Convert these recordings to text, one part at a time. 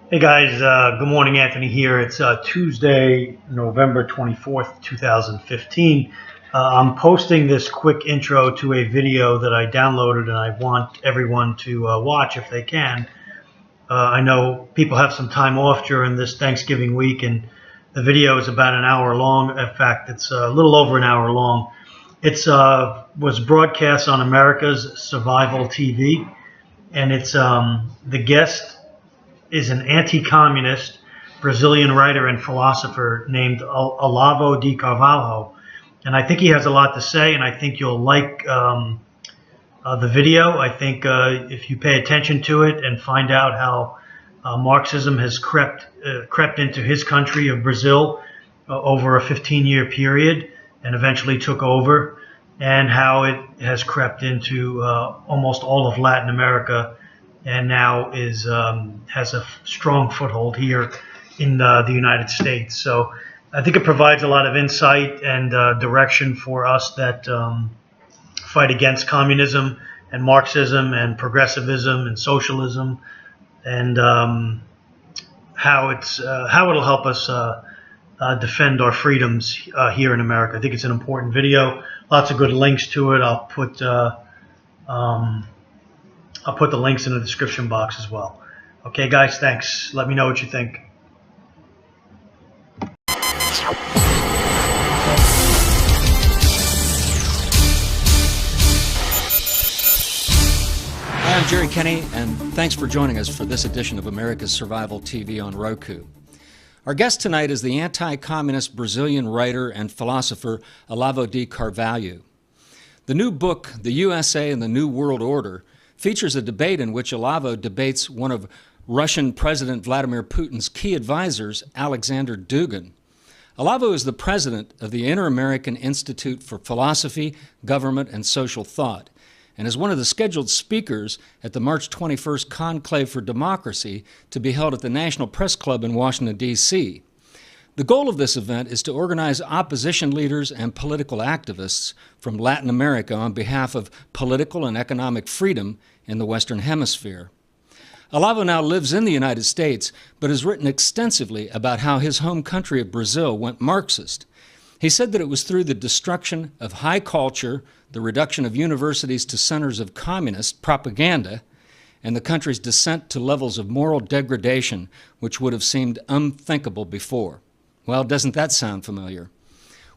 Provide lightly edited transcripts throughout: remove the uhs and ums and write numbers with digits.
Hey guys, good morning. Anthony here. It's Tuesday, November 24th, 2015. I'm posting this quick intro to a video that I downloaded and I want everyone to watch if they can. I know people have some time off during this Thanksgiving week, and the video is about an hour long. In fact, it's a little over an hour long. It's was broadcast on America's Survival TV, and it's the guest is an anti-communist Brazilian writer and philosopher named Olavo de Carvalho. And I think he has a lot to say, and I think you'll like the video. I think if you pay attention to it and find out how Marxism has crept into his country of Brazil over a 15-year period and eventually took over, and how it has crept into almost all of Latin America and now has a strong foothold here in the United States. So I think it provides a lot of insight and direction for us that fight against communism and Marxism and progressivism and socialism, and how it'll help us defend our freedoms here in America. I think it's an important video. Lots of good links to it. I'll put the links in the description box as well. Okay, guys, thanks. Let me know what you think. Hi, I'm Jerry Kenny, and thanks for joining us for this edition of America's Survival TV on Roku. Our guest tonight is the anti-communist Brazilian writer and philosopher Olavo de Carvalho. The new book, The USA and the New World Order, features a debate in which Olavo debates one of Russian President Vladimir Putin's key advisors, Alexander Dugin. Olavo is the president of the Inter-American Institute for Philosophy, Government, and Social Thought, and is one of the scheduled speakers at the March 21st Conclave for Democracy to be held at the National Press Club in Washington, D.C. The goal of this event is to organize opposition leaders and political activists from Latin America on behalf of political and economic freedom in the Western Hemisphere. Olavo now lives in the United States, but has written extensively about how his home country of Brazil went Marxist. He said that it was through the destruction of high culture, the reduction of universities to centers of communist propaganda, and the country's descent to levels of moral degradation which would have seemed unthinkable before. Well, doesn't that sound familiar?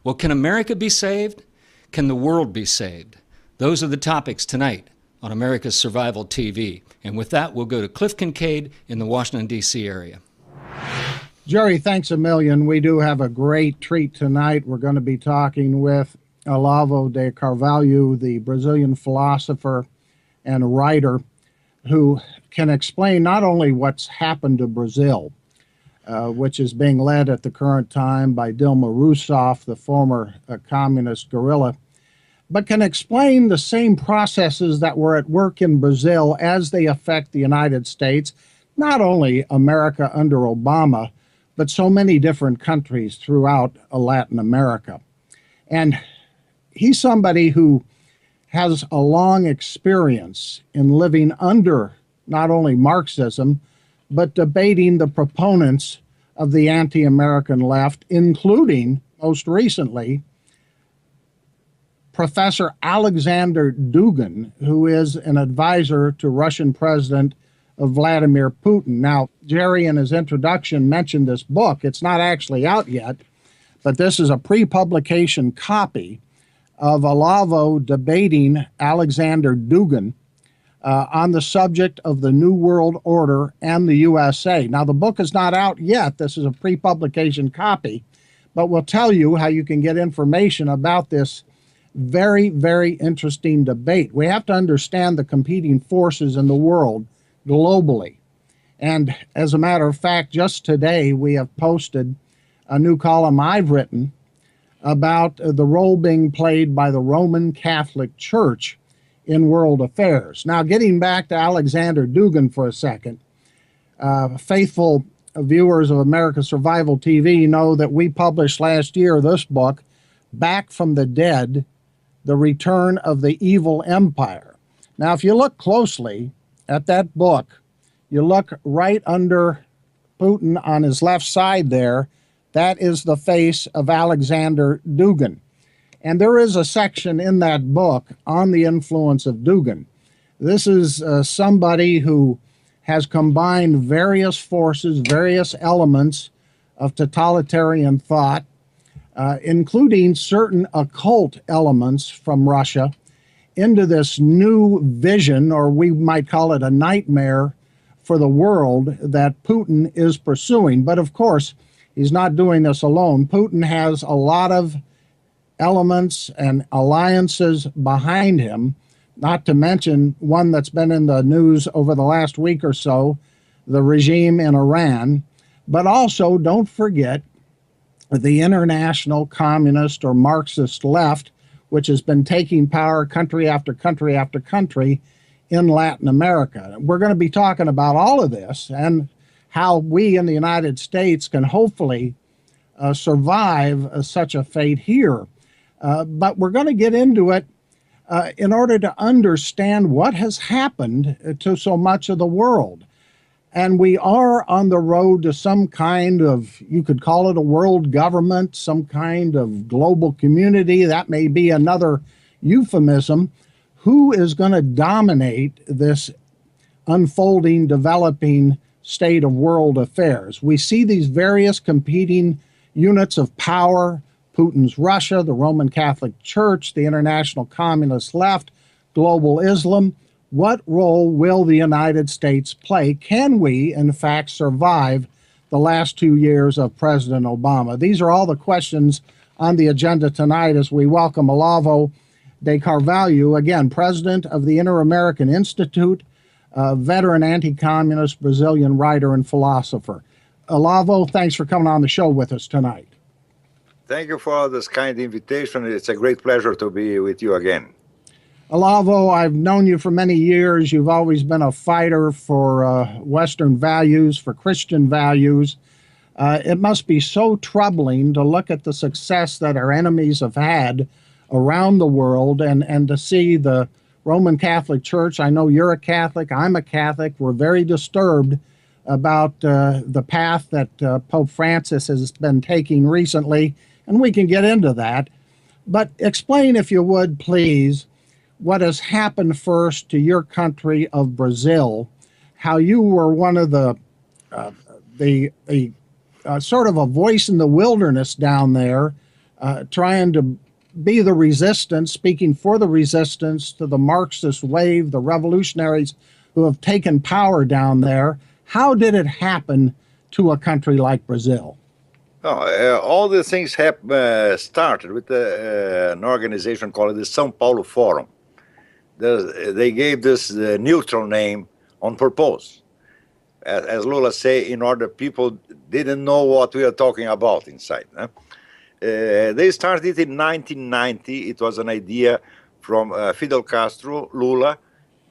Well, can America be saved? Can the world be saved? Those are the topics tonight on America's Survival TV. And with that, we'll go to Cliff Kincaid in the Washington, D.C. area. Jerry, thanks a million. We do have a great treat tonight. We're going to be talking with Olavo de Carvalho, the Brazilian philosopher and writer, who can explain not only what's happened to Brazil, which is being led at the current time by Dilma Rousseff, the former communist guerrilla, but can explain the same processes that were at work in Brazil as they affect the United States, not only America under Obama, but so many different countries throughout Latin America. And he's somebody who has a long experience in living under not only Marxism, but debating the proponents of the anti-American left, including, most recently, Professor Alexander Dugin, who is an advisor to Russian President Vladimir Putin. Now, Jerry, in his introduction, mentioned this book. It's not actually out yet, but this is a pre-publication copy of Olavo debating Alexander Dugin on the subject of the New World Order and the USA. Now, the book is not out yet. This is a pre-publication copy, but we'll tell you how you can get information about this very, very interesting debate. We have to understand the competing forces in the world globally. And as a matter of fact, just today we have posted a new column I've written about the role being played by the Roman Catholic Church in world affairs. Now, getting back to Alexander Dugin for a second, faithful viewers of America's Survival TV know that we published last year this book, Back from the Dead, The Return of the Evil Empire. Now, if you look closely at that book, you look right under Putin on his left side there, that is the face of Alexander Dugin. And there is a section in that book on the influence of Dugin. This is somebody who has combined various forces, various elements of totalitarian thought, including certain occult elements from Russia, into this new vision, or we might call it a nightmare for the world that Putin is pursuing. But of course, he's not doing this alone. Putin has a lot of elements and alliances behind him, not to mention one that's been in the news over the last week or so, the regime in Iran. But also, don't forget the international communist or Marxist left, which has been taking power country after country after country in Latin America. We're going to be talking about all of this and how we in the United States can hopefully survive such a fate here. But we're going to get into it in order to understand what has happened to so much of the world. And we are on the road to some kind of, you could call it a world government, some kind of global community. That may be another euphemism. Who is going to dominate this unfolding, developing state of world affairs? We see these various competing units of power: Putin's Russia, the Roman Catholic Church, the international communist left, global Islam. What role will the United States play? Can we, in fact, survive the last 2 years of President Obama? These are all the questions on the agenda tonight as we welcome Olavo de Carvalho, again, president of the Inter-American Institute, veteran anti-communist Brazilian writer and philosopher. Olavo, thanks for coming on the show with us tonight. Thank you for this kind invitation. It's a great pleasure to be with you again. Olavo, I've known you for many years. You've always been a fighter for Western values, for Christian values. It must be so troubling to look at the success that our enemies have had around the world and to see the Roman Catholic Church. I know you're a Catholic. I'm a Catholic. We're very disturbed about the path that Pope Francis has been taking recently, and we can get into that. But explain, if you would, please, what has happened first to your country of Brazil, how you were one of the sort of a voice in the wilderness down there, trying to be the resistance, speaking for the resistance to the Marxist wave, the revolutionaries who have taken power down there. How did it happen to a country like Brazil? All the things started with an organization called the São Paulo Forum. They gave this neutral name on purpose, as Lula say, in order people didn't know what we are talking about inside. They started in 1990. It was an idea from Fidel Castro, Lula,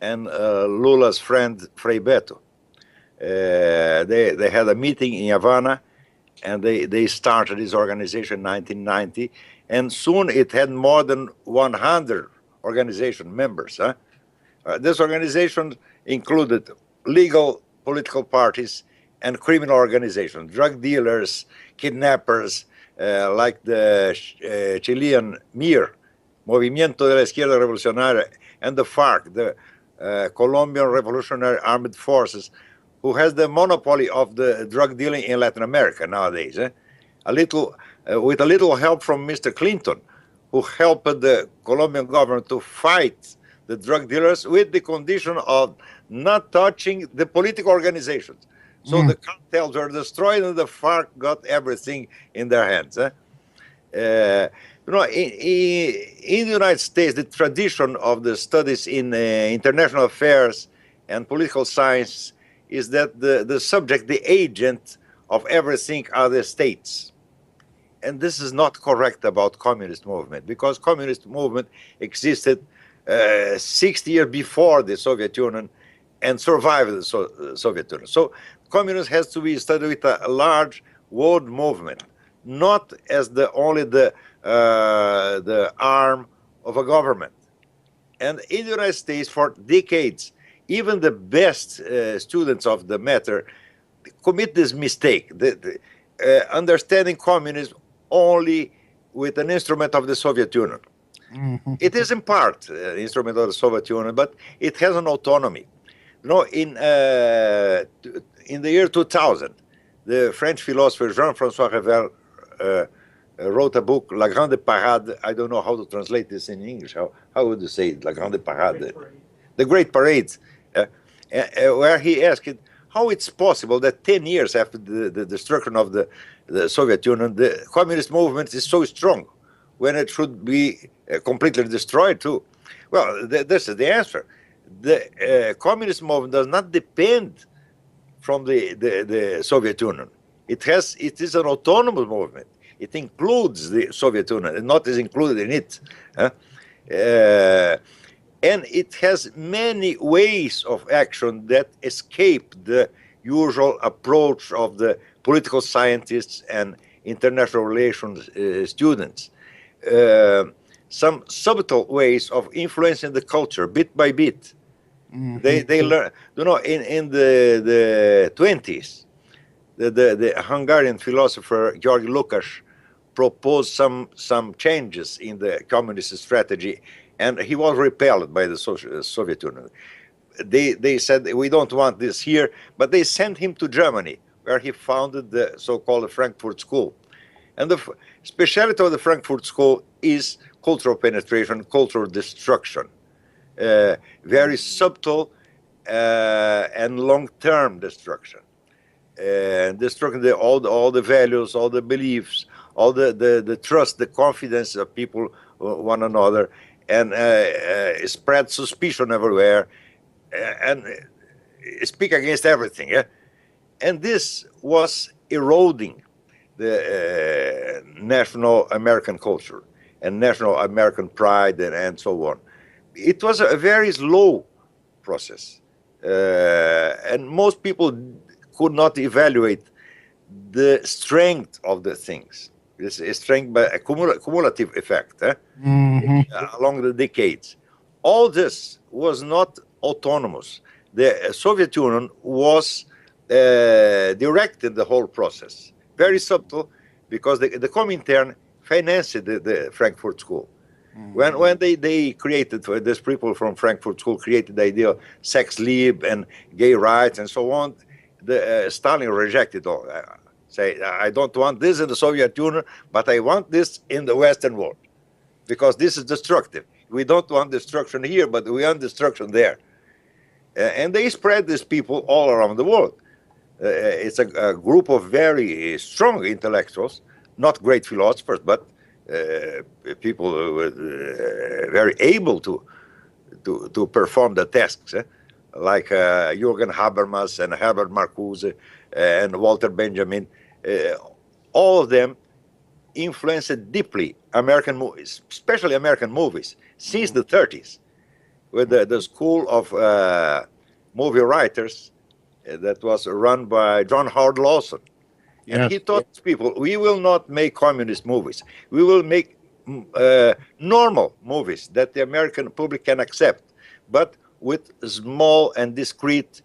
and Lula's friend Frei Beto. They had a meeting in Havana, and they started this organization in 1990, and soon it had more than 100 organization members. This organization included legal political parties and criminal organizations, drug dealers, kidnappers, like the Chilean MIR, Movimiento de la Izquierda Revolucionaria, and the FARC, the Colombian Revolutionary Armed Forces, who has the monopoly of the drug dealing in Latin America nowadays. With a little help from Mr. Clinton, who helped the Colombian government to fight the drug dealers with the condition of not touching the political organizations. So the cartels were destroyed and the FARC got everything in their hands. In the United States, the tradition of the studies in international affairs and political science is that the subject, the agent of everything are the states. And this is not correct about communist movement, because communist movement existed 60 years before the Soviet Union and survived the Soviet Union. So communism has to be studied with a large world movement, not as only the arm of a government. And in the United States, for decades, even the best students of the matter commit this mistake, understanding communism only with an instrument of the Soviet Union. It is in part an instrument of the Soviet Union, but it has an autonomy. You know, in the year 2000, the French philosopher Jean-François Revel wrote a book, La Grande Parade. I don't know how to translate this in English. How would you say it? La Grande Parade? The Great Parade, where he asked how it's possible that 10 years after the destruction of the Soviet Union, the communist movement is so strong when it should be completely destroyed too. Well, this is the answer. The communist movement does not depend from the Soviet Union. It is an autonomous movement. It includes the Soviet Union, and not is included in it. And it has many ways of action that escape the usual approach of the political scientists and international relations students. Some subtle ways of influencing the culture bit by bit. They learn, you know, in the 20s, the Hungarian philosopher George Lukács proposed some changes in the communist strategy, and he was repelled by the Soviet Union. They said, we don't want this here, but they sent him to Germany, where he founded the so-called Frankfurt School. And the specialty of the Frankfurt School is cultural penetration, cultural destruction. Very subtle and long-term destruction. Destructing all the values, all the beliefs, all the trust, the confidence of people one another, and spread suspicion everywhere, and speak against everything. Yeah? And this was eroding the national American culture and national American pride and so on. It was a very slow process, and most people could not evaluate the strength of the things. This is strength by a cumulative effect along the decades. All this was not autonomous. The Soviet Union was directed the whole process. Very subtle, because the Comintern financed the Frankfurt School. When they created, these people from Frankfurt School created the idea of sex lib and gay rights and so on, Stalin rejected all. Say, I don't want this in the Soviet Union, but I want this in the Western world, because this is destructive. We don't want destruction here, but we want destruction there. And they spread these people all around the world. It's a group of very strong intellectuals, not great philosophers, but people very able to perform the tasks, like Jürgen Habermas and Herbert Marcuse and Walter Benjamin. All of them influenced deeply American movies, especially American movies, since the 30s, with the school of movie writers that was run by John Howard Lawson. And he taught people, we will not make communist movies. We will make normal movies that the American public can accept, but with small and discreet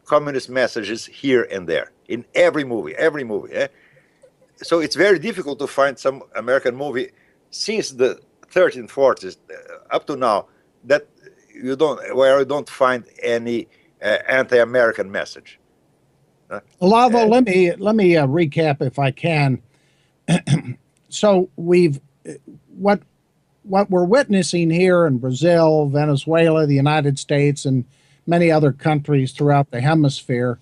communist messages here and there in every movie. So it's very difficult to find some American movie since the 30s and 40s up to now that you don't find any anti-American message. Olavo, let me recap if I can. So what we're witnessing here in Brazil, Venezuela, the United States, and many other countries throughout the hemisphere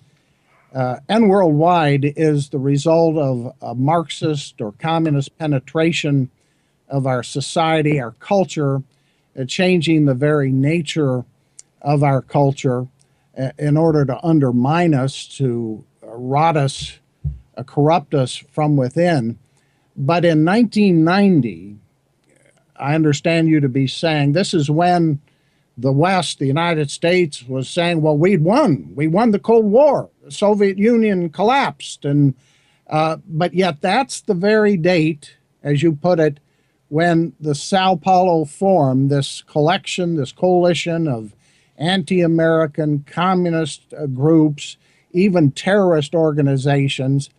and worldwide is the result of a Marxist or communist penetration of our society, our culture, changing the very nature of our culture in order to undermine us, to rot us, corrupt us from within. But in 1990, I understand you to be saying this is when the West, the United States, was saying, well, we won the Cold War. The Soviet Union collapsed. And but yet that's the very date, as you put it, when the Sao Paulo Forum, this collection, this coalition of anti-American communist groups even terrorist organizations,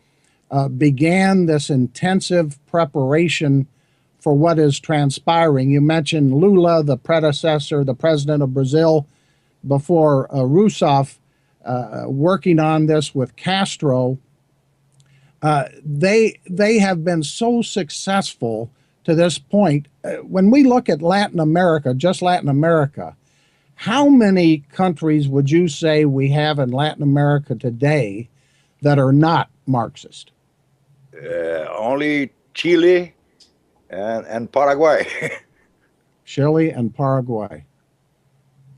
began this intensive preparation for what is transpiring. You mentioned Lula, the predecessor, the president of Brazil, before Rousseff, working on this with Castro. They have been so successful to this point. When we look at Latin America, just Latin America, how many countries would you say we have in Latin America today that are not Marxist? Only Chile and Paraguay. Chile and Paraguay.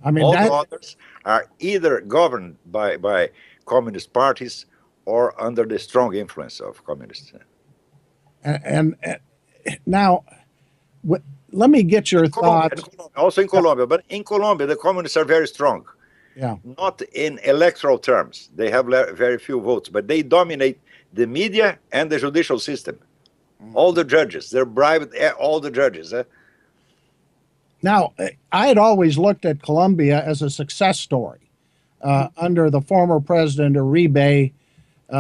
I mean, all the others are either governed by communist parties or under the strong influence of communists. And now, let me get your thoughts. Also in Colombia, but in Colombia, the communists are very strong. Yeah. Not in electoral terms. They have very few votes, but they dominate the media and the judicial system. All the judges, they're bribed, all the judges. Now, I had always looked at Colombia as a success story. Under the former president Uribe,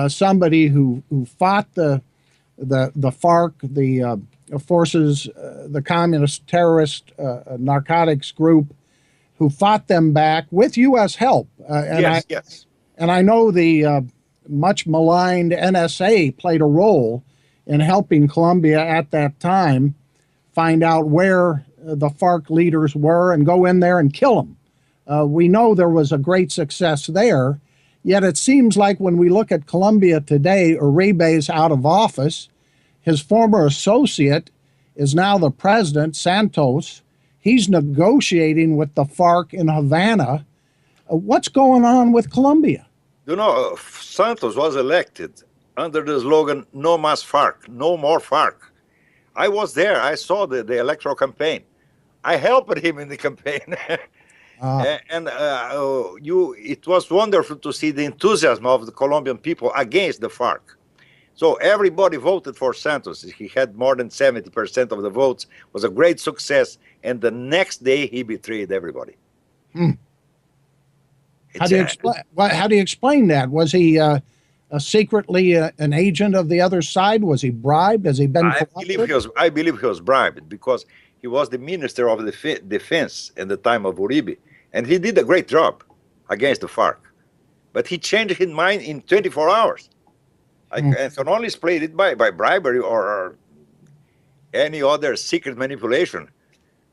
somebody who fought the FARC, the forces, the communist terrorist narcotics group, who fought them back with U.S. help. Yes. And I know the much maligned NSA played a role in helping Colombia at that time find out where the FARC leaders were and go in there and kill them. We know there was a great success there, yet it seems like when we look at Colombia today, Uribe is out of office. His former associate is now the president, Santos. He's negotiating with the FARC in Havana. What's going on with Colombia? You know, Santos was elected under the slogan, "No más FARC," no more FARC. I was there. I saw the electoral campaign. I helped him in the campaign. It was wonderful to see the enthusiasm of the Colombian people against the FARC. So everybody voted for Santos. He had more than 70% of the votes. It was a great success. And the next day, he betrayed everybody. How do you explain that? Was he secretly an agent of the other side? Was he bribed? Has he been corrupted? I believe he was bribed because he was the minister of the defense in the time of Uribe. And he did a great job against the FARC. But he changed his mind in 24 hours. I can only explain it by bribery or any other secret manipulation.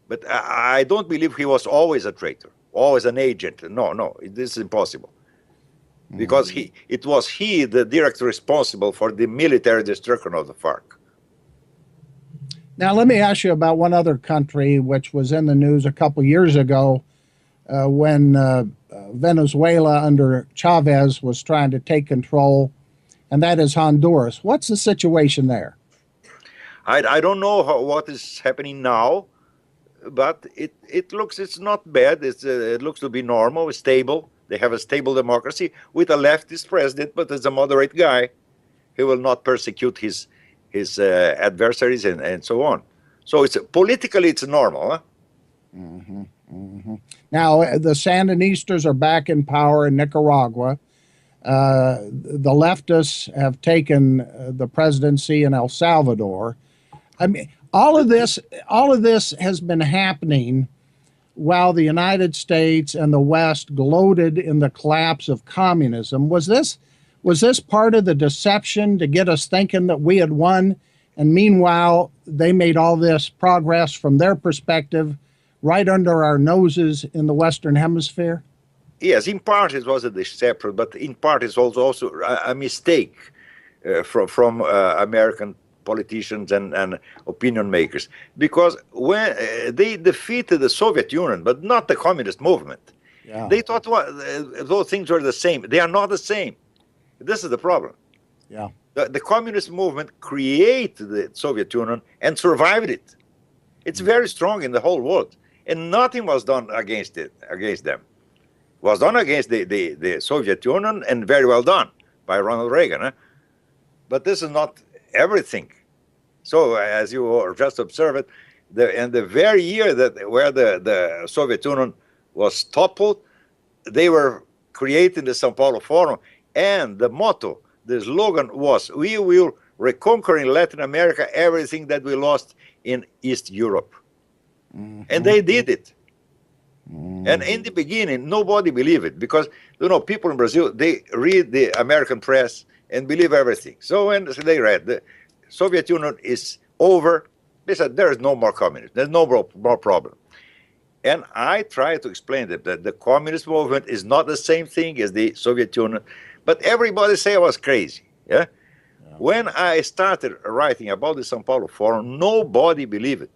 But I don't believe he was always a traitor, always an agent. No, this is impossible. Because it was he the direct responsible for the military destruction of the FARC. Now, let me ask you about one other country which was in the news a couple years ago when Venezuela under Chavez was trying to take control, and that is Honduras. What's the situation there? I don't know what is happening now, but it's not bad. It looks to be normal, stable. They have a stable democracy with a leftist president, but as a moderate guy, he will not persecute his adversaries and so on. So politically it's normal. Huh? Now the Sandinistas are back in power in Nicaragua. The leftists have taken the presidency in El Salvador. I mean, all of this has been happening while the United States and the West gloated in the collapse of communism. Was this part of the deception to get us thinking that we had won? And meanwhile, they made all this progress from their perspective right under our noses in the Western Hemisphere? Yes, in part it was a deception, but in part it's also a mistake from American politicians and opinion makers, because when they defeated the Soviet Union, but not the communist movement, they thought those things were the same. They are not the same. This is the problem. Yeah, the communist movement created the Soviet Union and survived it. It's very strong in the whole world, and nothing was done against them. It was done against the Soviet Union, and very well done by Ronald Reagan. Huh? But this is not everything. So, as you just observed, in the very year where the Soviet Union was toppled, they were creating the Sao Paulo Forum, And the motto, the slogan was, we will reconquer in Latin America everything that we lost in East Europe. And they did it. And in the beginning, nobody believed it because, people in Brazil, they read the American press and believe everything. So when they read the Soviet Union is over, they said, there is no more communism. There's no more problem. And I try to explain that the communist movement is not the same thing as the Soviet Union, but everybody say I was crazy. Yeah. When I started writing about the São Paulo Forum, nobody believed it.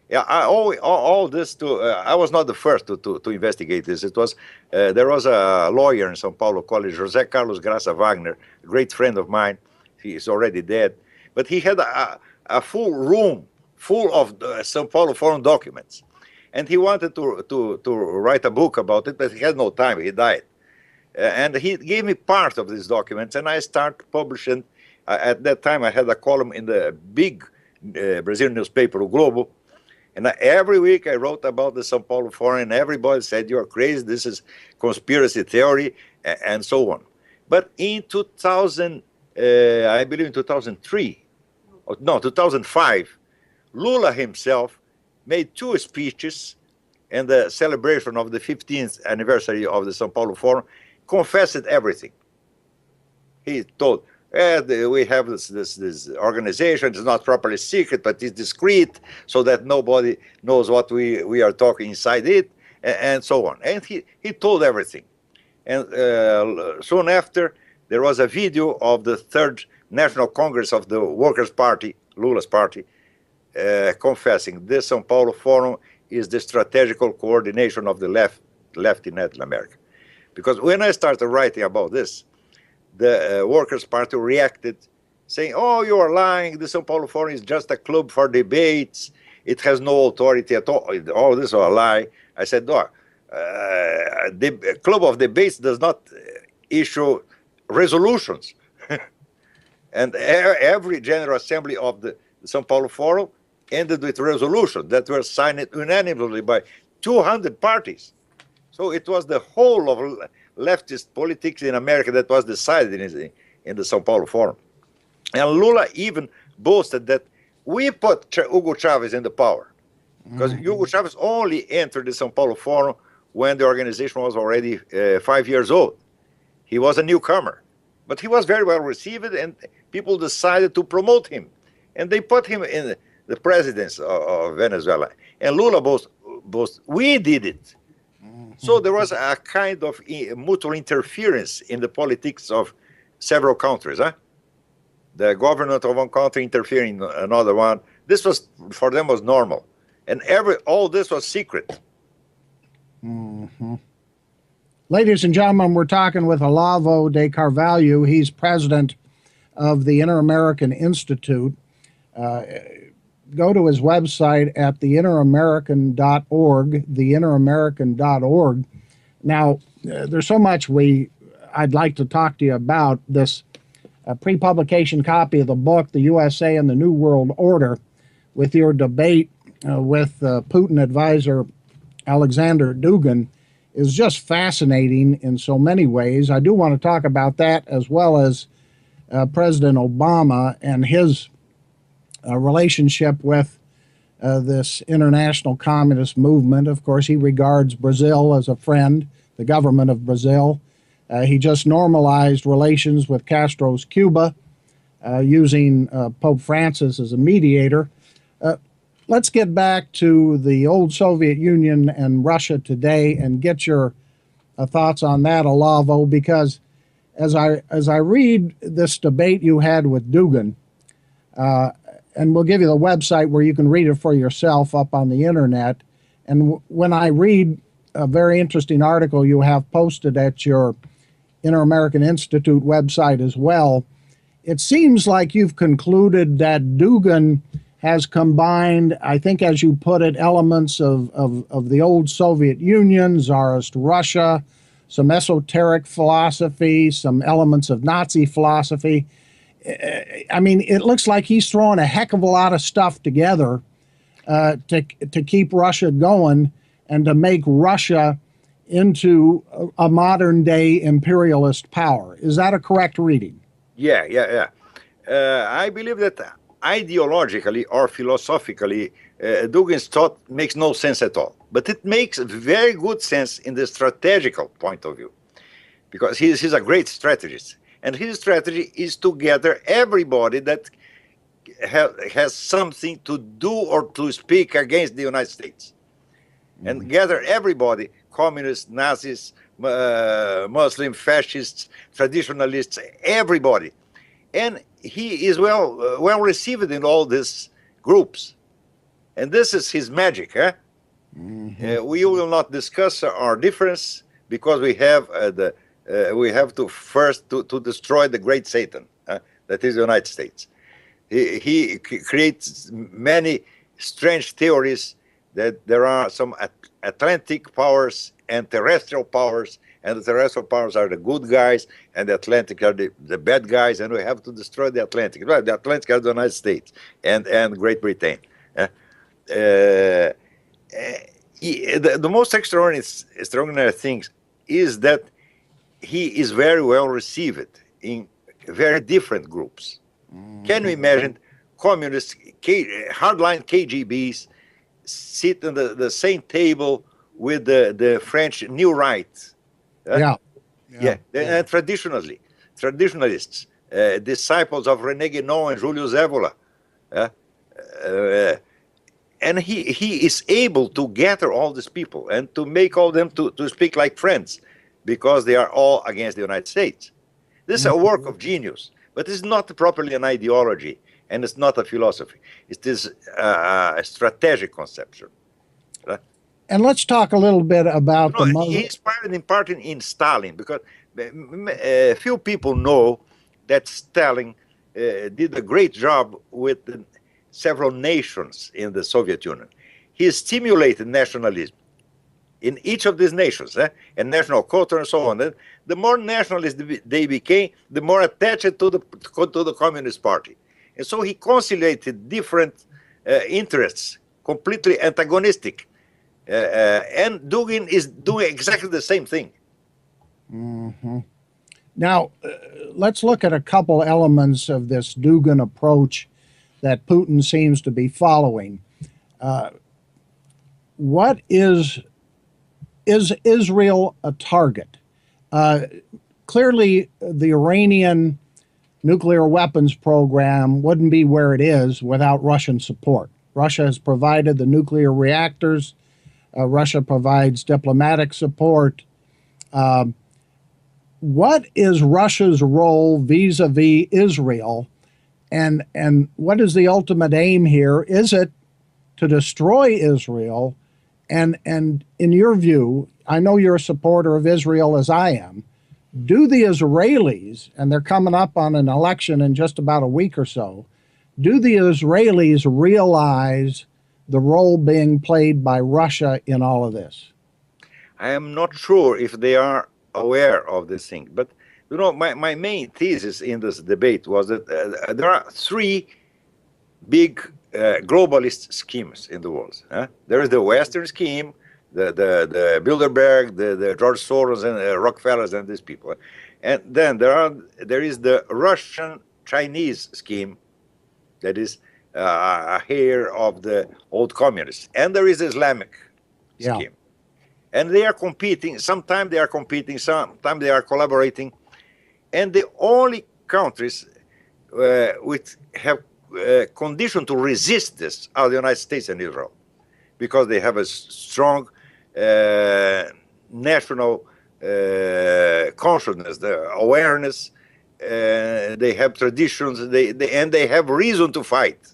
Yeah, all this I was not the first to investigate this. It was there was a lawyer in São Paulo called José Carlos Graça Wagner, a great friend of mine. He is already dead, but he had a full room full of São Paulo Forum documents, and he wanted to write a book about it, but he had no time. He died, and he gave me part of these documents, and I started publishing. At that time, I had a column in the big Brazilian newspaper, O Globo. And every week I wrote about the São Paulo Forum, and everybody said, you're crazy, this is conspiracy theory, and so on. But in 2000, I believe in 2003, no, 2005, Lula himself made 2 speeches in the celebration of the 15th anniversary of the São Paulo Forum, confessed everything. He told, we have this organization. It's not properly secret, but it's discreet, so that nobody knows what we are talking inside it, and so on. And he told everything. And soon after, there was a video of the 3rd National Congress of the Workers' Party, Lula's party, confessing this São Paulo Forum is the strategical coordination of the left in Latin America. Because when I started writing about this, the Workers' Party reacted, saying, oh, you are lying, the São Paulo Forum is just a club for debates, it has no authority at all, all this is a lie. I said, no, the club of debates does not issue resolutions. And every General Assembly of the São Paulo Forum ended with resolutions that were signed unanimously by 200 parties. So it was the whole of leftist politics in America that was decided in the São Paulo Forum. And Lula even boasted that we put Hugo Chavez in the power. Because Hugo Chavez only entered the São Paulo Forum when the organization was already 5 years old. He was a newcomer. But he was very well received, and people decided to promote him. And they put him in the presidency of Venezuela. And Lula boasted, we did it. So there was a kind of mutual interference in the politics of several countries. The government of one country interfering in another one. This was, for them, was normal. And all this was secret. Ladies and gentlemen, we're talking with Olavo de Carvalho. He's president of the Inter-American Institute. Go to his website at theinteramerican.org, theinteramerican.org. Now, there's so much I'd like to talk to you about. This pre-publication copy of the book, The USA and the New World Order, with your debate with Putin advisor Alexander Dugin, is just fascinating in so many ways. I do want to talk about that, as well as President Obama and his relationship with this international communist movement. Of course, he regards Brazil as a friend, the government of Brazil. He just normalized relations with Castro's Cuba, using Pope Francis as a mediator. Let's get back to the old Soviet Union and Russia today and get your thoughts on that, Olavo, because as I read this debate you had with Dugin, and we'll give you the website where you can read it for yourself up on the internet. And when I read a very interesting article you have posted at your Inter-American Institute website as well, it seems like you've concluded that Dugin has combined, I think as you put it, elements of the old Soviet Union, Tsarist Russia, some esoteric philosophy, some elements of Nazi philosophy. I mean, it looks like he's throwing a heck of a lot of stuff together to keep Russia going and to make Russia into a modern day imperialist power. Is that a correct reading? Yeah. I believe that ideologically or philosophically, Dugin's thought makes no sense at all. But it makes very good sense in the strategical point of view, because he's a great strategist. And his strategy is to gather everybody that has something to do or to speak against the United States. And gather everybody, communists, Nazis, Muslim, fascists, traditionalists, everybody. And he is well received in all these groups. And this is his magic. We will not discuss our difference, because we have we have to first to destroy the great Satan, that is the United States. He creates many strange theories that there are some Atlantic powers and terrestrial powers, and the terrestrial powers are the good guys, and the Atlantic are the bad guys, and we have to destroy the Atlantic. Well, the Atlantic are the United States and Great Britain. The most extraordinary thing is that he is very well received in very different groups. Can you imagine communists, hardline KGBs, sit on the same table with the French New Right? And traditionalists, disciples of René Guénon and Julius Evola. And he is able to gather all these people and to make all them to speak like friends, because they are all against the United States. This is a work of genius, but it's not properly an ideology, and it's not a philosophy. It is a strategic conception. And let's talk a little bit about the Muslim. He inspired in part in Stalin, because few people know that Stalin did a great job with several nations in the Soviet Union. He stimulated nationalism in each of these nations, and national culture and so on. The more nationalist they became, the more attached to the Communist Party. And so he conciliated different interests, completely antagonistic. And Dugin is doing exactly the same thing. Now, let's look at a couple elements of this Dugin approach that Putin seems to be following. What is Israel a target? Clearly, the Iranian nuclear weapons program wouldn't be where it is without Russian support. Russia has provided the nuclear reactors. Russia provides diplomatic support. What is Russia's role vis-a-vis Israel, and what is the ultimate aim here? Is it to destroy Israel? And in your view, I know you're a supporter of Israel as I am. Do the Israelis, and they're coming up on an election in just about a week or so, do the Israelis realize the role being played by Russia in all of this? I am not sure if they are aware of this thing, but you know, my main thesis in this debate was that there are three big globalist schemes in the world. There is the Western scheme, the Bilderberg, the George Soros and Rockefellers and these people, and then there is the Russian-Chinese scheme, that is a hair of the old communists, and there is the Islamic scheme, and they are competing. Sometimes they are competing, sometimes they are collaborating, and the only countries which have condition to resist this are the United States and Israel, because they have a strong national consciousness, the awareness, they have traditions, and they have reason to fight.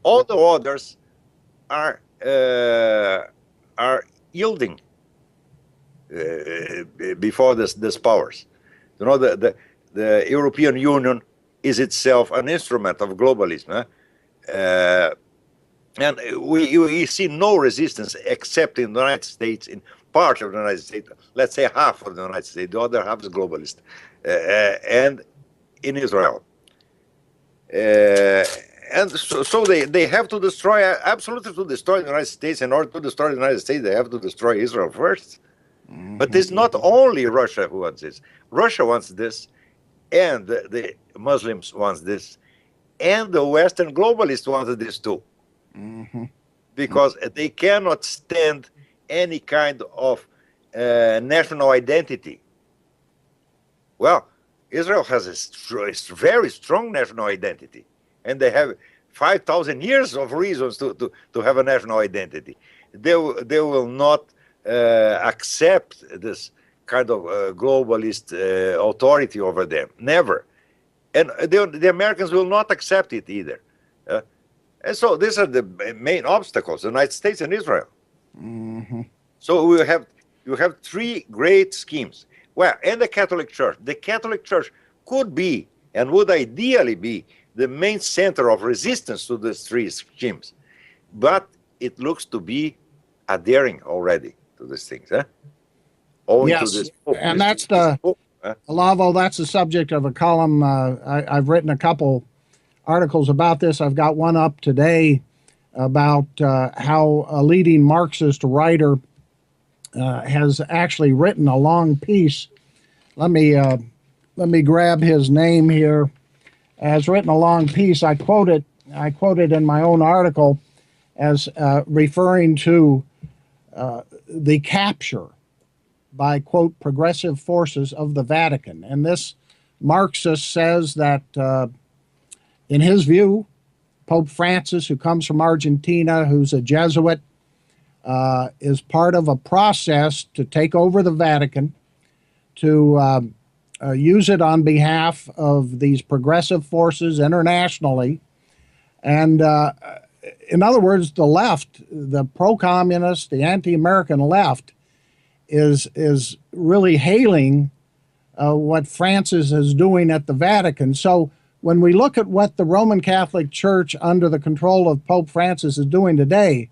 All the others are yielding before this powers. You know, the European Union is itself an instrument of globalism, and we see no resistance except in the United States, in part of the United States, let's say half of the United States, the other half is globalist, and in Israel. And so they have to destroy, absolutely to destroy the United States. In order to destroy the United States, they have to destroy Israel first. But it's not only Russia who wants this. Russia wants this, and the Muslims want this, and the Western globalists want this too. Because they cannot stand any kind of national identity. Well, Israel has a very strong national identity, and they have 5,000 years of reasons to have a national identity. They will not accept this kind of globalist authority over them. Never. And the Americans will not accept it either. And so these are the main obstacles, the United States and Israel. So you have three great schemes. Well, and the Catholic Church could be and would ideally be the main center of resistance to these three schemes. But it looks to be adhering already to these things. Owing to this hope. And that's Olavo, that's the subject of a column. I've written a couple articles about this. I've got one up today about how a leading Marxist writer has actually written a long piece. Let me grab his name here. Has written a long piece. I quote it in my own article as referring to the capture by, quote, progressive forces of the Vatican. And this Marxist says that in his view, Pope Francis, who comes from Argentina, who's a Jesuit, is part of a process to take over the Vatican, to use it on behalf of these progressive forces internationally. And in other words, the left, the pro-communist, the anti-American left, is really hailing what Francis is doing at the Vatican. So when we look at what the Roman Catholic Church under the control of Pope Francis is doing today,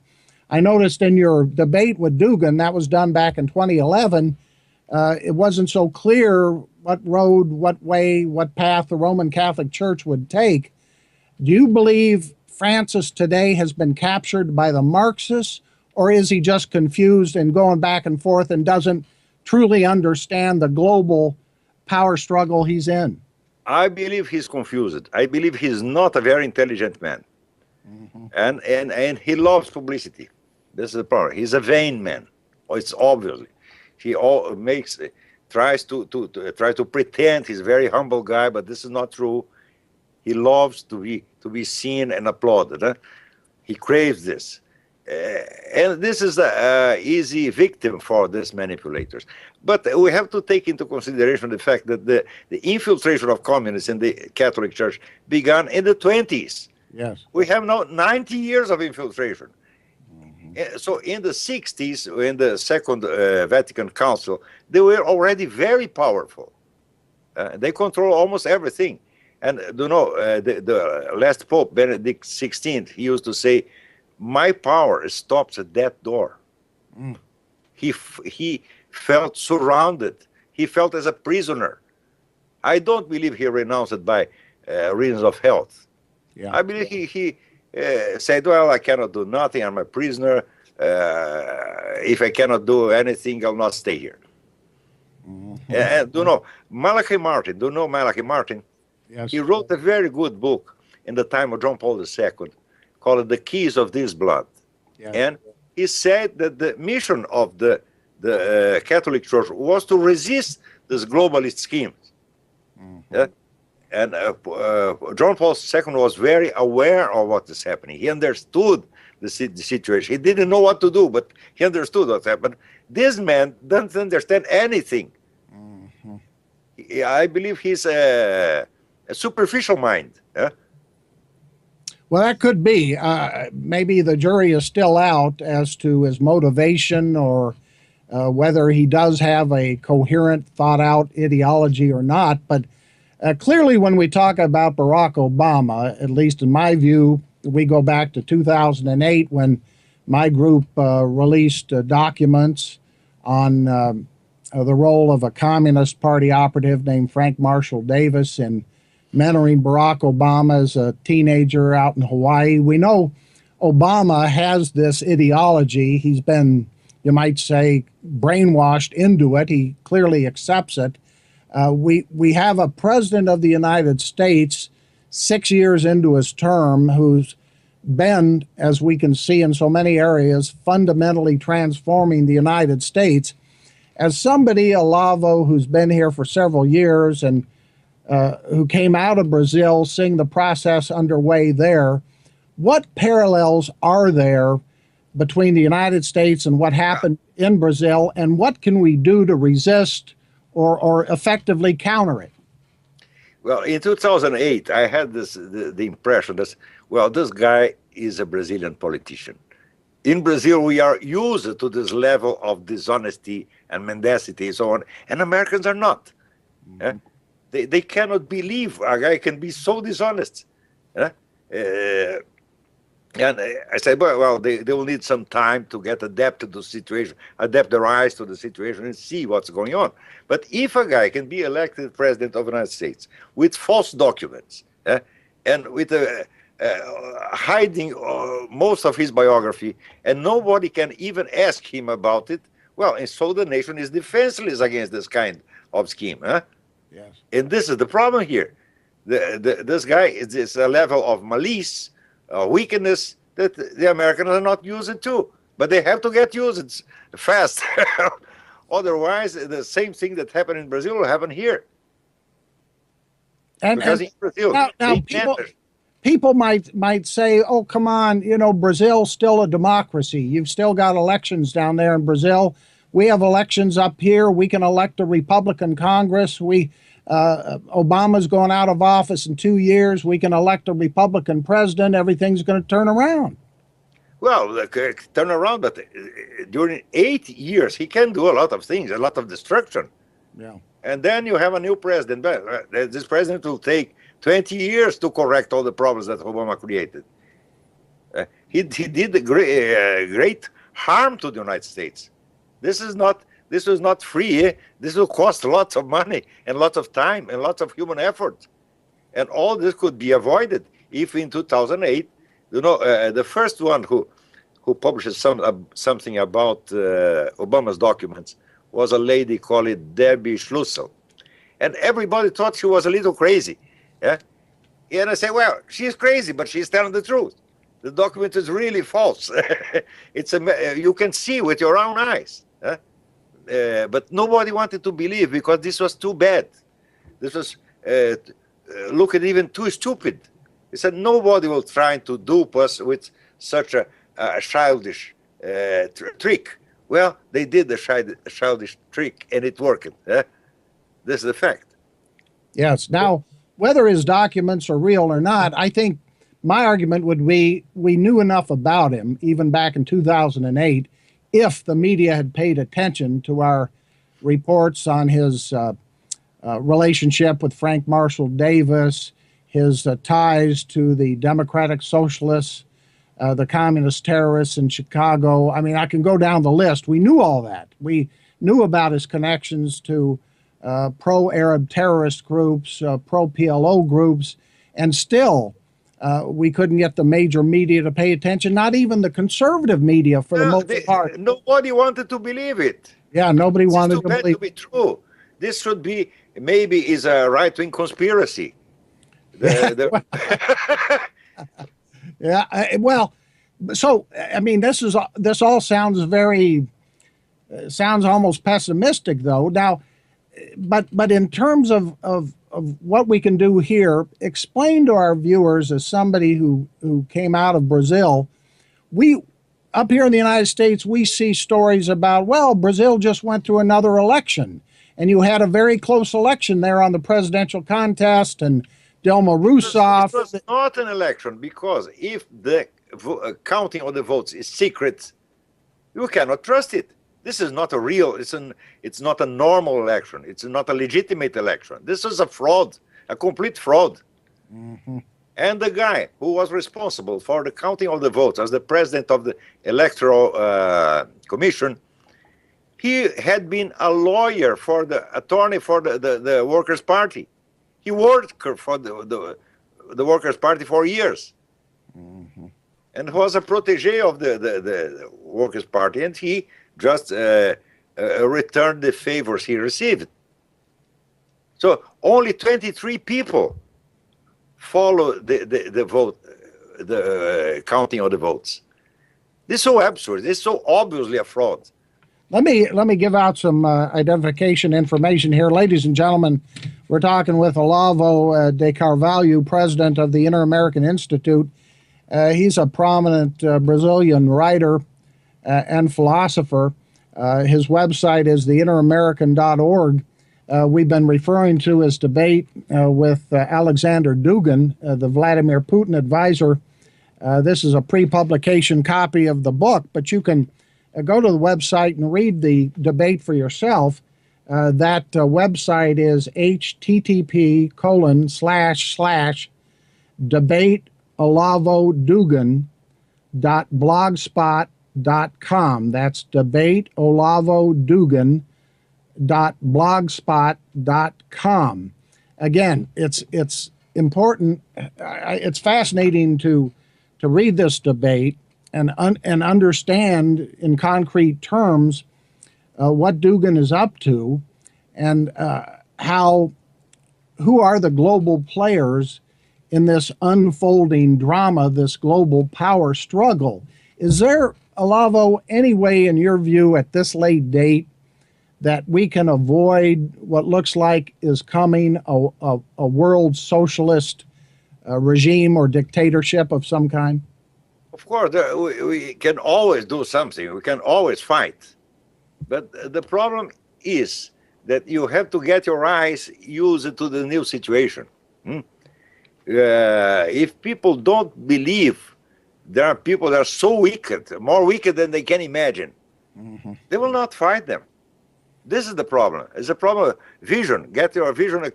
I noticed in your debate with Dugan, that was done back in 2011, it wasn't so clear what road, what way, what path the Roman Catholic Church would take. Do you believe Francis today has been captured by the Marxists, or is he just confused and going back and forth and doesn't truly understand the global power struggle he's in? I believe he's confused. I believe he's not a very intelligent man. And he loves publicity. This is the problem. He's a vain man. It's obviously. He tries to pretend he's a very humble guy, but this is not true. He loves to be seen and applauded. He craves this. And this is the easy victim for these manipulators. But we have to take into consideration the fact that the infiltration of communists in the Catholic Church began in the 20s. Yes. We have now 90 years of infiltration. So in the 60s, in the Second Vatican Council, they were already very powerful. They control almost everything. And you know, the last Pope, Benedict XVI, he used to say, "My power stops at that door." He felt surrounded. He felt as a prisoner. I don't believe he renounced it by reasons of health. Yeah. I believe he said, "Well, I cannot do nothing. I'm a prisoner. If I cannot do anything, I'll not stay here." And you know, Malachi Martin. Do you know Malachi Martin? Yes. He wrote a very good book in the time of John Paul II called "The Keys of This Blood." Yes. And he said that the mission of the Catholic Church was to resist this globalist schemes. And John Paul II was very aware of what is happening. He understood the situation. He didn't know what to do, but he understood what happened. This man doesn't understand anything. I believe he's a superficial mind. Well, that could be. Maybe the jury is still out as to his motivation or whether he does have a coherent, thought-out ideology or not. But clearly, when we talk about Barack Obama, at least in my view, we go back to 2008 when my group released documents on the role of a Communist Party operative named Frank Marshall Davis in mentoring Barack Obama as a teenager out in Hawaii. We know Obama has this ideology. He's been, you might say, brainwashed into it. He clearly accepts it. We have a president of the United States 6 years into his term who's been, as we can see in so many areas, fundamentally transforming the United States. As somebody, Olavo, who's been here for several years and who came out of Brazil, seeing the process underway there, what parallels are there between the United States and what happened in Brazil, and what can we do to resist or effectively counter it? Well, in 2008, I had the impression that, well, this guy is a Brazilian politician. In Brazil, we are used to this level of dishonesty and mendacity and so on, and Americans are not. Mm-hmm. They cannot believe a guy can be so dishonest. And I said, well, they will need some time to get adapted to the situation, adapt their eyes to the situation and see what's going on. But if a guy can be elected president of the United States with false documents and with hiding most of his biography, and nobody can even ask him about it, well, and so the nation is defenseless against this kind of scheme. Yes. And this is the problem here. This guy is a level of malice, weakness that the Americans are not used to, but they have to get used fast. Otherwise, the same thing that happened in Brazil will happen here. Because in Brazil, now people might say, "Oh, come on, Brazil's still a democracy. You've still got elections down there in Brazil. We have elections up here. We can elect a Republican Congress. Obama's going out of office in 2 years. We can elect a Republican president. Everything's going to turn around." Well, turn around, but during 8 years, he can do a lot of things, a lot of destruction. Yeah. And then you have a new president. This president will take 20 years to correct all the problems that Obama created. He did a great harm to the United States. This was not free. This will cost lots of money and lots of time and lots of human effort. And all this could be avoided if in 2008, the first one who published something about Obama's documents was a lady called Debbie Schlussel. And everybody thought she was a little crazy. Yeah? And I say, well, she's crazy, but she's telling the truth. The document is really false. You can see with your own eyes. But nobody wanted to believe because this was too bad. This was looking even too stupid. He said nobody will try to dupe us with such a childish trick. Well, they did the childish trick and it worked. This is the fact. Yes. Now, whether his documents are real or not, I think my argument would be we knew enough about him, even back in 2008, if the media had paid attention to our reports on his relationship with Frank Marshall Davis, his ties to the Democratic Socialists, the communist terrorists in Chicago. I mean, I can go down the list. We knew all that. We knew about his connections to pro-Arab terrorist groups, pro-PLO groups, and still we couldn't get the major media to pay attention, not even the conservative media for the most part. Nobody wanted to believe it. Yeah, nobody wanted to believe it. This is too bad to be true. This should be, maybe is a right-wing conspiracy. Yeah, well, so, I mean, this all sounds sounds almost pessimistic, though. Now, but in terms of what we can do here, explain to our viewers, as somebody who came out of Brazil, up here in the United States, we see stories about, well, Brazil just went through another election, and you had a very close election there on the presidential contest, and Dilma Rousseff. It was not an election, because if the counting of the votes is secret, you cannot trust it. This is not a real, it's not a normal election. It's not a legitimate election. This is a fraud, a complete fraud. Mm-hmm. And the guy who was responsible for the counting of the votes as the president of the Electoral Commission, he had been a lawyer for the attorney for the Workers' Party. He worked for the Workers' Party for years. Mm-hmm. And was a protege of the Workers' Party, and he just return the favors he received. So only 23 people follow the vote, the counting of the votes. This is so absurd. This is so obviously a fraud. Let me give out some identification information here. Ladies and gentlemen, we're talking with Olavo de Carvalho, president of the Inter-American Institute. He's a prominent Brazilian writer and philosopher. His website is theinteramerican.org. We've been referring to his debate with Alexander Dugin, the Vladimir Putin advisor. This is a pre-publication copy of the book, but you can go to the website and read the debate for yourself. That website is http://debateolavodugan.blogspot.com. That's debateolavodugan.blogspot.com. Again, it's important. It's fascinating to read this debate and understand in concrete terms what Dugin is up to, and who are the global players in this unfolding drama, this global power struggle. Is there, Olavo, any way in your view at this late date that we can avoid what looks like is coming, a world socialist regime or dictatorship of some kind? Of course, we can always do something. We can always fight. But the problem is that you have to get your eyes used to the new situation. If people don't believe, there are people that are so wicked, more wicked than they can imagine, they will not fight them. This is the problem. It's a problem of vision. Get your vision,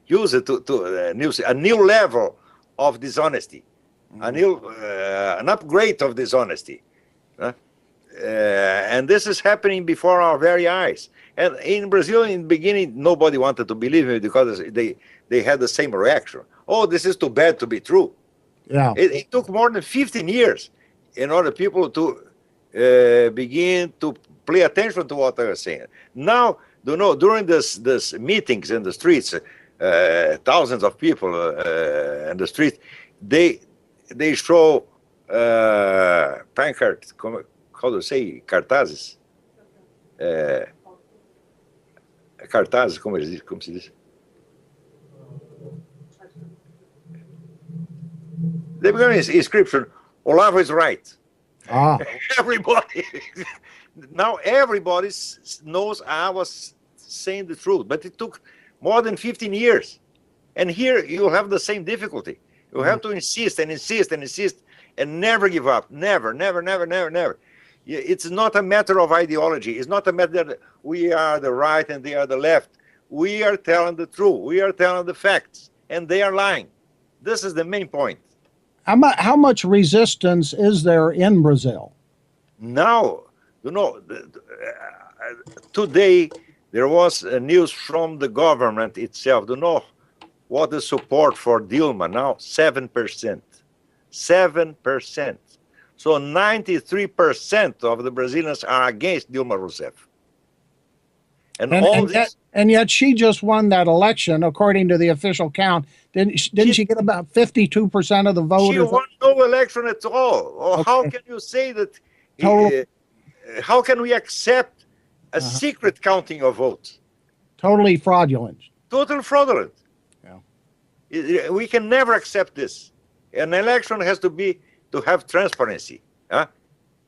use it to a new level of dishonesty. An upgrade of dishonesty. And this is happening before our very eyes. And in Brazil, in the beginning, nobody wanted to believe me because they had the same reaction. Oh, this is too bad to be true. Yeah. It took more than 15 years in order people to begin to pay attention to what I was saying. Now, during this meetings in the streets, thousands of people in the street, they show pancards, how do you say, cartazes? Cartazes, como se diz? They began inscription, Olavo is right. Everybody, now everybody knows I was saying the truth, but it took more than 15 years. And here you have the same difficulty. You have to insist and insist and insist and never give up. Never, never, never, never, never. It's not a matter of ideology. It's not a matter that we are the right and they are the left. We are telling the truth. We are telling the facts. And they are lying. This is the main point. How much resistance is there in Brazil? Now, today there was news from the government itself. What the support for Dilma now? 7%. 7%. So 93% of the Brazilians are against Dilma Rousseff. And yet she just won that election, according to the official count. Didn't she get about 52% of the vote? She won no election at all. Okay. How can you say that? How can we accept a secret counting of votes? Totally fraudulent. Totally fraudulent. Yeah. We can never accept this. An election has to have transparency.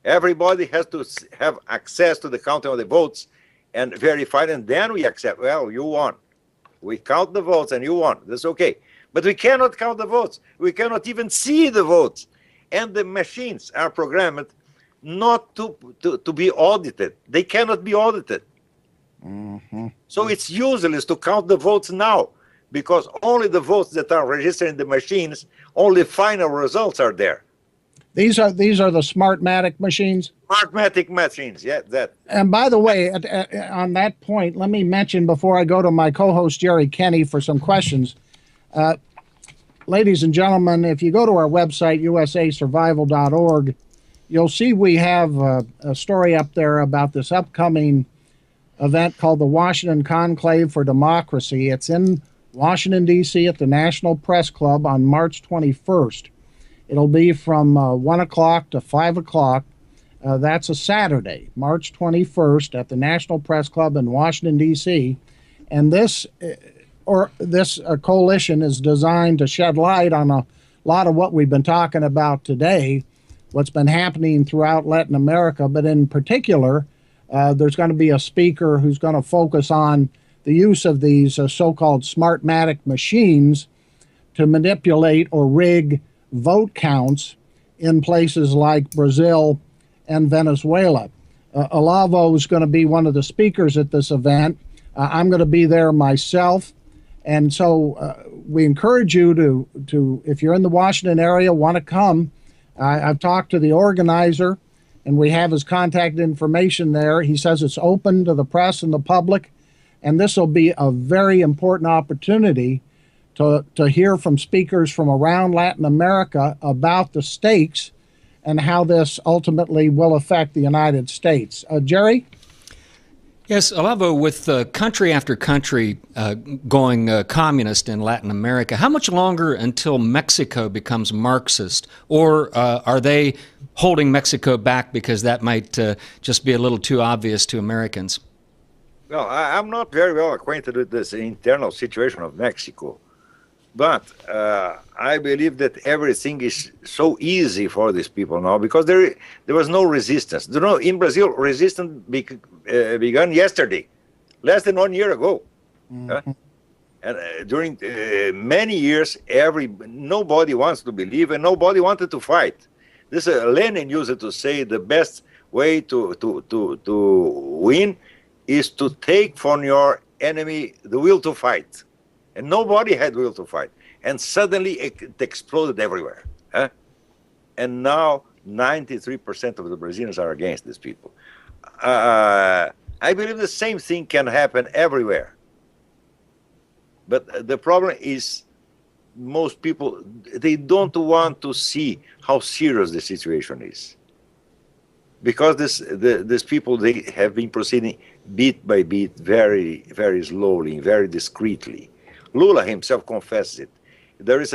Everybody has to have access to the counting of the votes and verify it, and then we accept, well, you won. We count the votes and you won. That's okay. But we cannot count the votes. We cannot even see the votes. And the machines are programmed not to be audited. They cannot be audited. So it's useless to count the votes now, because only the votes that are registered in the machines, only final results are there. These are the Smartmatic machines? Smartmatic machines, yeah, that. And by the way, on that point, let me mention before I go to my co-host Jerry Kenny for some questions. Ladies and gentlemen, if you go to our website, usasurvival.org, you'll see we have a story up there about this upcoming event called the Washington Conclave for Democracy. It's in Washington, D.C. at the National Press Club on March 21st. It'll be from 1 o'clock to 5 o'clock. That's a Saturday, March 21st, at the National Press Club in Washington, D.C. And this coalition is designed to shed light on a lot of what we've been talking about today, what's been happening throughout Latin America. But in particular, there's going to be a speaker who's going to focus on the use of these so-called Smartmatic machines to manipulate or rig vote counts in places like Brazil and Venezuela. Olavo is going to be one of the speakers at this event. I'm going to be there myself. And so we encourage you to, if you're in the Washington area, want to come. I've talked to the organizer, and we have his contact information there. He says it's open to the press and the public, and this will be a very important opportunity to hear from speakers from around Latin America about the stakes and how this ultimately will affect the United States. Jerry? Yes, Olavo, with country after country going communist in Latin America, how much longer until Mexico becomes Marxist? Or are they holding Mexico back because that might just be a little too obvious to Americans? Well, I'm not very well acquainted with this internal situation of Mexico, but I believe that everything is so easy for these people now because there was no resistance. You know, in Brazil, resistance began yesterday, less than 1 year ago. And during many years, nobody wants to believe and nobody wanted to fight. This Lenin used it to say the best way to win is to take from your enemy the will to fight. And nobody had will to fight. And suddenly it exploded everywhere. And now 93% of the Brazilians are against these people. I believe the same thing can happen everywhere. But the problem is most people, they don't want to see how serious the situation is. Because these people, they have been proceeding bit by bit, very, very slowly, very discreetly. Lula himself confessed it. There is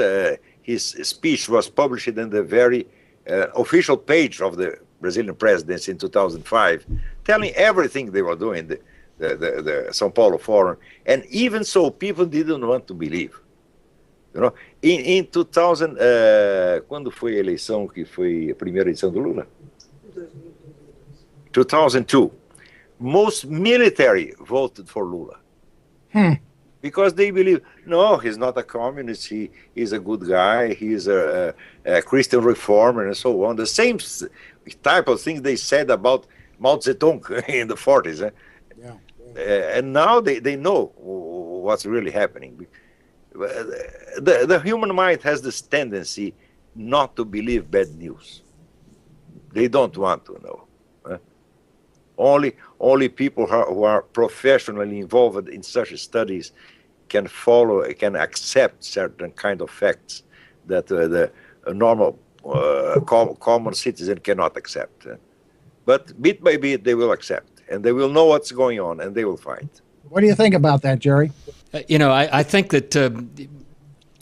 his speech was published in the very official page of the Brazilian presidency in 2005, telling everything they were doing, the São Paulo Forum. And even so, people didn't want to believe. You know, in 2000, quando foi a eleição que foi a primeira eleição do Lula? 2002. Most military voted for Lula. Because they believe, no, he's not a communist, he's a good guy, he's a Christian reformer and so on. The same type of things they said about Mao Zedong in the 40s. And now they know what's really happening. The human mind has this tendency not to believe bad news. They don't want to know. Only people who are professionally involved in such studies can follow, can accept certain kind of facts that the normal common citizen cannot accept. But bit by bit they will accept, and they will know what's going on, and they will fight. What do you think about that, Jerry? You know, I think that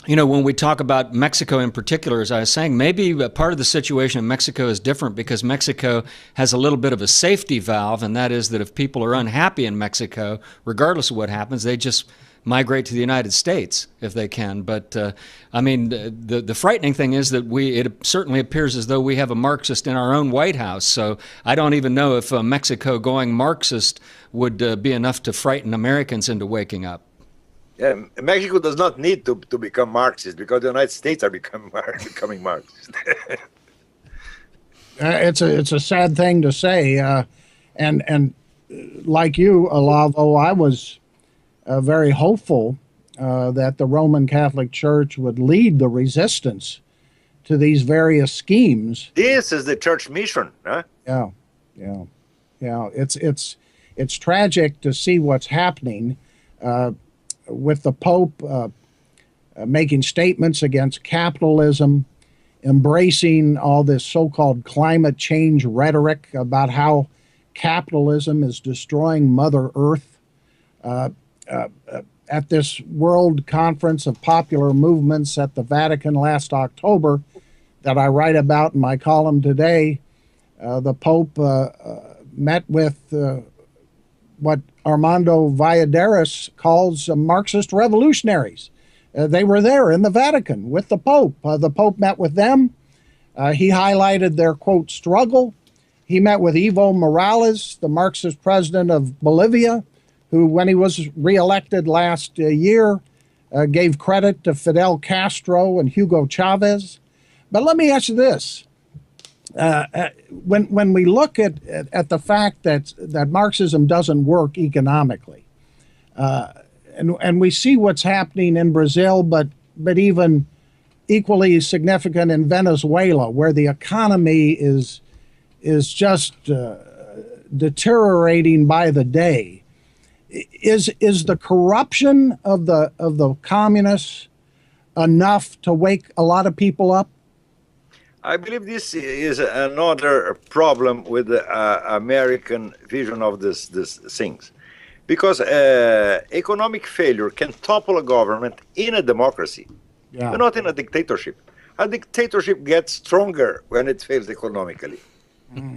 you know, when we talk about Mexico in particular, as I was saying, maybe part of the situation in Mexico is different because Mexico has a little bit of a safety valve, and that is that if people are unhappy in Mexico, regardless of what happens, they just migrate to the United States if they can. But I mean, the frightening thing is that it certainly appears as though we have a Marxist in our own White House. So I don't even know if Mexico going Marxist would be enough to frighten Americans into waking up. Yeah, Mexico does not need to become Marxist because the United States are becoming Marxist. It's a sad thing to say, and like you, Olavo, I was very hopeful that the Roman Catholic Church would lead the resistance to these various schemes. This is the church mission, huh? Yeah. It's tragic to see what's happening with the Pope making statements against capitalism, embracing all this so-called climate change rhetoric about how capitalism is destroying Mother Earth. At this World Conference of Popular Movements at the Vatican last October, that I write about in my column today, the Pope met with what Armando Valladares calls Marxist revolutionaries. They were there in the Vatican with the Pope. The Pope met with them. He highlighted their, quote, struggle. He met with Evo Morales, the Marxist president of Bolivia, who, when he was reelected last year, gave credit to Fidel Castro and Hugo Chavez. But let me ask you this. When we look at the fact that Marxism doesn't work economically, and we see what's happening in Brazil, but even equally significant in Venezuela, where the economy is just deteriorating by the day, is the corruption of the communists enough to wake a lot of people up? I believe this is another problem with the American vision of these things. Because economic failure can topple a government in a democracy, but not in a dictatorship. A dictatorship gets stronger when it fails economically.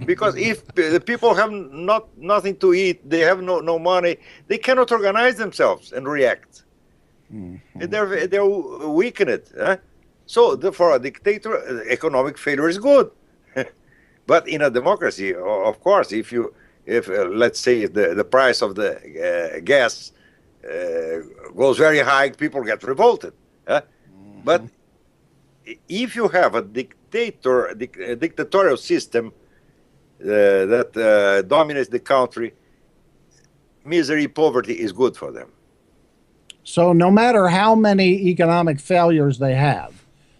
Because if the people have nothing to eat, they have no money, they cannot organize themselves and react. They're weakened. So for a dictator, economic failure is good. But in a democracy, of course, if let's say the price of the gas goes very high, people get revolted. But if you have a dictatorial system that dominates the country, misery, poverty is good for them. So no matter how many economic failures they have,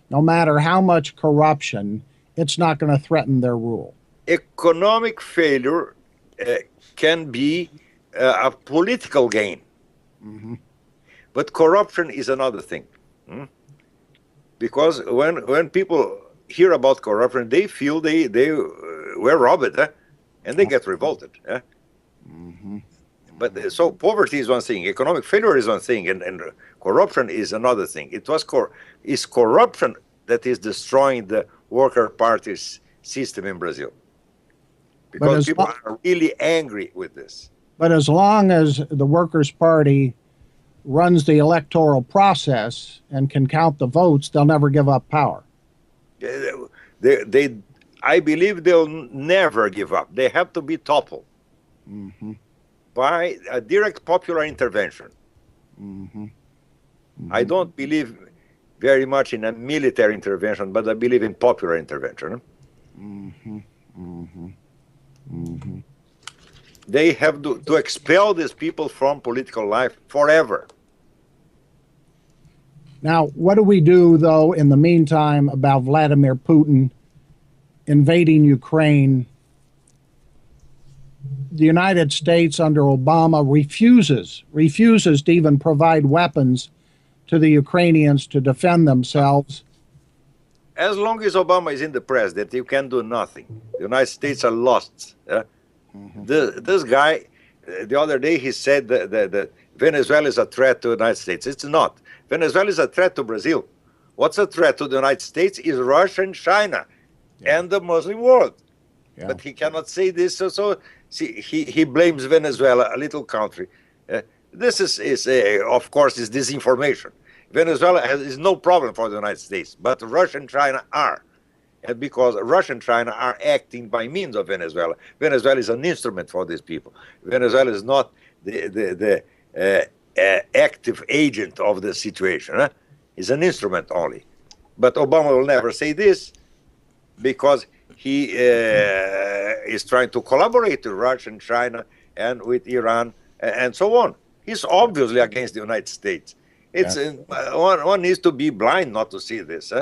no matter how much corruption, it's not going to threaten their rule. Economic failure can be a political gain. But corruption is another thing. Because when people hear about corruption, they feel they were robbed, and they get revolted. But so poverty is one thing, economic failure is one thing, and corruption is another thing. It's corruption that is destroying the Worker Party's system in Brazil. Because people are really angry with this. But as long as the Workers' Party runs the electoral process and can count the votes, they'll never give up power. I believe they'll never give up. They have to be toppled by a direct popular intervention. I don't believe very much in a military intervention, but I believe in popular intervention. They have to expel these people from political life forever. Now, what do we do, though, in the meantime about Vladimir Putin invading Ukraine? The United States under Obama refuses to even provide weapons to the Ukrainians to defend themselves. As long as Obama is in the president, you can do nothing. The United States are lost. This guy, the other day, he said that Venezuela is a threat to the United States. It's not. Venezuela is a threat to Brazil. What's a threat to the United States is Russia and China and the Muslim world. But he cannot say this. So see, he blames Venezuela, a little country. This is of course, is disinformation. Venezuela is no problem for the United States, but Russia and China are. And because Russia and China are acting by means of Venezuela. Venezuela is an instrument for these people. Venezuela is not the active agent of the situation. It's an instrument only. But Obama will never say this because he is trying to collaborate with Russia and China and with Iran and so on. He's obviously against the United States. It's one needs to be blind not to see this.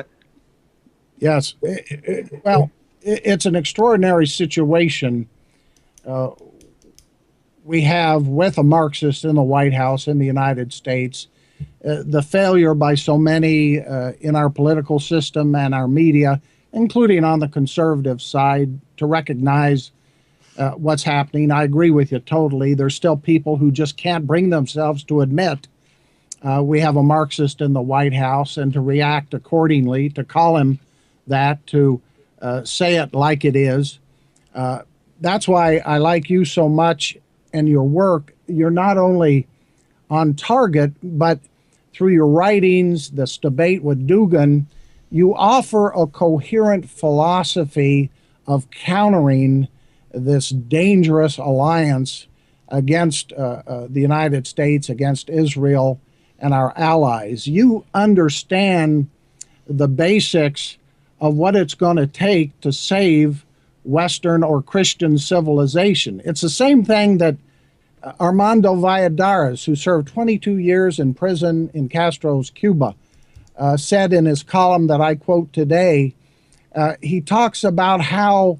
Yes. Well, it's an extraordinary situation we have with a Marxist in the White House in the United States. The failure by so many in our political system and our media, including on the conservative side, to recognize what's happening. I agree with you totally. There's still people who just can't bring themselves to admit we have a Marxist in the White House, and to react accordingly, to call him that, to say it like it is. That's why I like you so much and your work. You're not only on target, but through your writings, this debate with Dugan, you offer a coherent philosophy of countering this dangerous alliance against the United States, against Israel and our allies. You understand the basics of what it's going to take to save Western or Christian civilization. It's the same thing that Armando Valladares, who served 22 years in prison in Castro's Cuba, said in his column that I quote today. He talks about how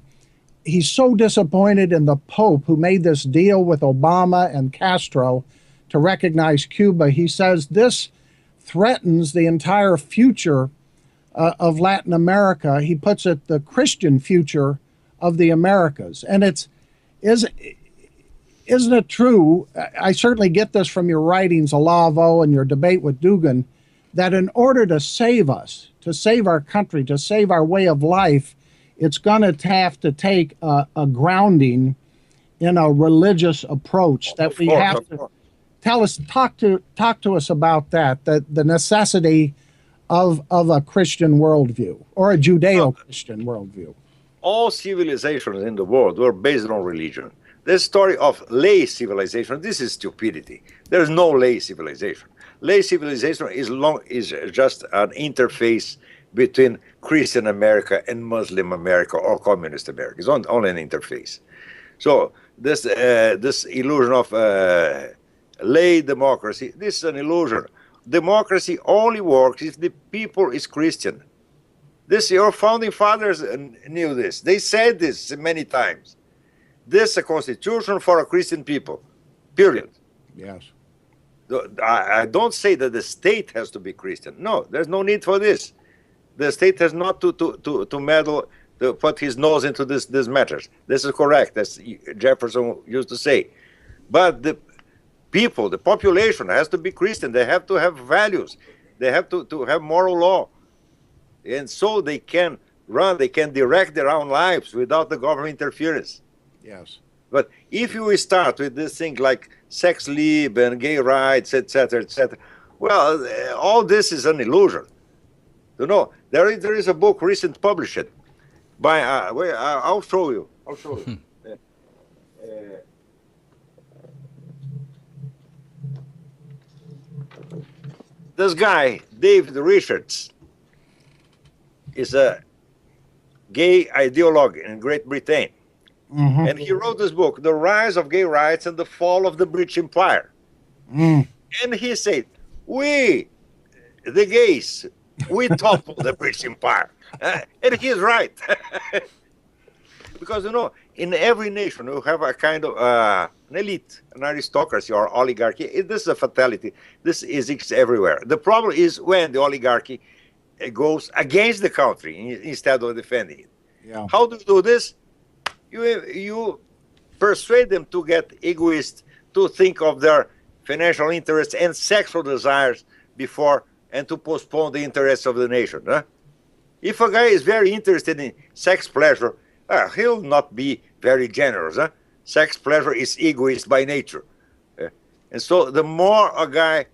he's so disappointed in the Pope who made this deal with Obama and Castro to recognize Cuba. He says this threatens the entire future of Latin America. He puts it the Christian future of the Americas. And isn't it true, I certainly get this from your writings, Olavo, and your debate with Dugan, that in order to save us, to save our country, to save our way of life, it's going to have to take a grounding in a religious approach that we have to talk to us about that, the necessity of a Christian worldview or a Judeo-Christian worldview. All civilizations in the world were based on religion. The story of lay civilization, this is stupidity. There's no lay civilization. Lay civilization is just an interface between Christian America and Muslim America or Communist America. It's only an interface. So this illusion of lay democracy, this is an illusion. Democracy only works if the people is Christian. Your founding fathers knew this. They said this many times. This is a constitution for a Christian people, period. Yes. I don't say that the state has to be Christian. No, there's no need for this. The state has not to meddle, to put his nose into these matters. This is correct, as Jefferson used to say. But the people, the population has to be Christian. They have to have values. They have to have moral law. And so they can direct their own lives without the government interference. Yes. But if you start with this thing like sex lib and gay rights, etc., well, all this is an illusion. You know, there is a book recently published by, I'll show you. This guy, David Richards, is a gay ideologue in Great Britain. Mm-hmm. And he wrote this book, The Rise of Gay Rights and the Fall of the British Empire. Mm. And he said, we, the gays, we toppled the British Empire. And he's right. Because, you know, in every nation, you have a kind of an elite, an aristocracy or oligarchy. This is a fatality. This exists everywhere. The problem is when the oligarchy goes against the country instead of defending it. Yeah. How do you do this? You persuade them to get egoist, to think of their financial interests and sexual desires before, and to postpone the interests of the nation. Huh? If a guy is very interested in sex pleasure, he'll not be very generous. Huh? Sex pleasure is egoist by nature. And so the more a guy